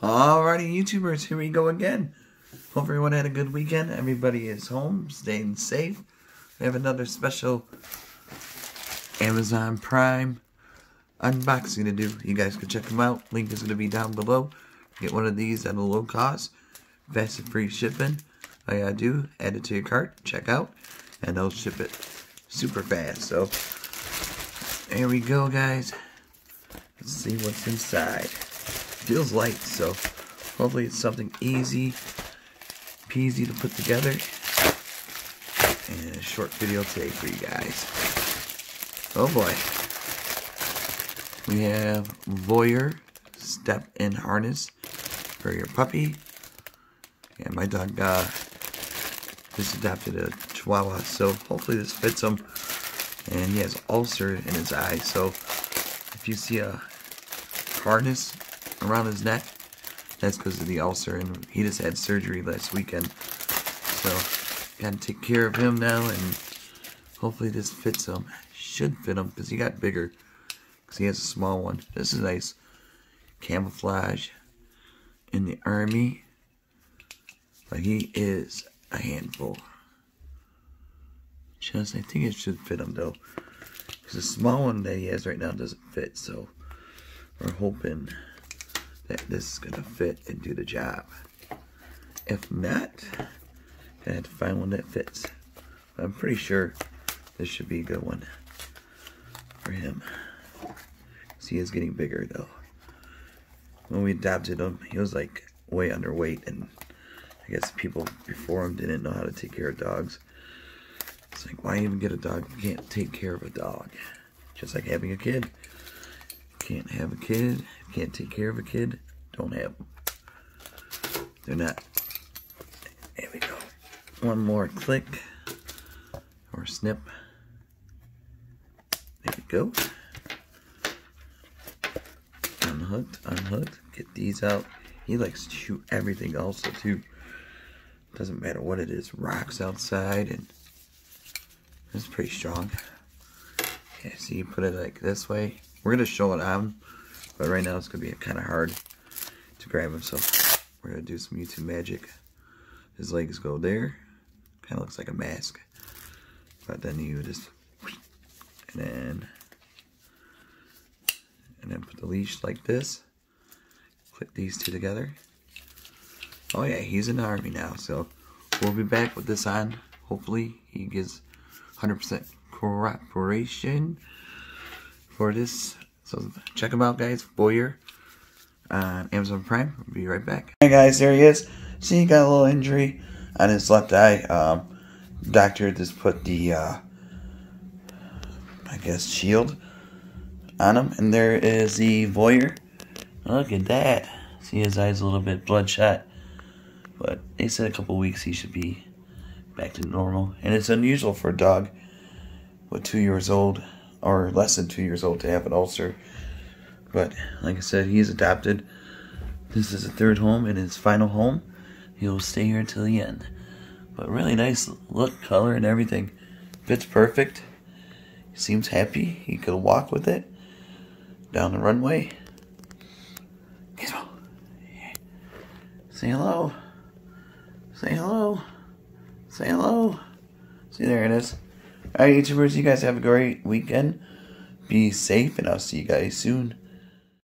Alrighty, YouTubers, here we go again. Hope everyone had a good weekend. Everybody is home, staying safe. We have another special Amazon Prime unboxing to do. You guys can check them out. Link is going to be down below. Get one of these at a low cost. Fast and free shipping. All you gotta do, add it to your cart, check out, and they'll ship it super fast. So, there we go, guys. Let's see what's inside. Feels light, so hopefully it's something easy peasy to put together. And a short video today for you guys. Oh boy. We have Voyager step-in harness for your puppy. Yeah, my dog just adopted a Chihuahua, so hopefully this fits him. And he has ulcer in his eye, so if you see a harness around his neck, that's because of the ulcer, and he just had surgery last weekend. So, gotta take care of him now, and hopefully this fits him. Should fit him, because he got bigger, because he has a small one. This is nice camouflage in the army, but he is a handful. I think it should fit him, though, because the small one that he has right now doesn't fit, so we're hoping that this is going to fit and do the job. If not, I have to find one that fits. But I'm pretty sure this should be a good one for him. See, he is getting bigger, though. When we adopted him, he was like way underweight, and I guess people before him didn't know how to take care of dogs. It's like, why even get a dog if you can't take care of a dog? Just like having a kid. Can't have a kid, can't take care of a kid, don't have them. They're not. There we go. One more click or snip. There we go. Unhooked. Get these out. He likes to shoot everything also too. Doesn't matter what it is. Rocks outside, and it's pretty strong. Okay, so you put it like this way. We're going to show it on, but right now it's going to be kind of hard to grab him, so we're going to do some YouTube magic. His legs go there. Kind of looks like a mask. But then you just, and then put the leash like this. Click these two together. Oh yeah, he's in the army now, so we'll be back with this on. Hopefully he gives 100% cooperation for this. So check him out, guys. Voyager on Amazon Prime. We'll be right back. Hey guys, there he is. See, he got a little injury on his left eye. Doctor just put the I guess shield on him, and there is the Voyager. Look at that. See, his eye's a little bit bloodshot, but they said a couple weeks he should be back to normal. And it's unusual for a dog with 2 years old or less than 2 years old to have an ulcer. But like I said, he's adopted. This is a third home and his final home. He'll stay here until the end. But really nice look, color, and everything. Fits perfect. He seems happy. He could walk with it down the runway. Gizmo. Say hello. Say hello. Say hello. See, there it is. Alright, YouTubers, you guys have a great weekend. Be safe, and I'll see you guys soon.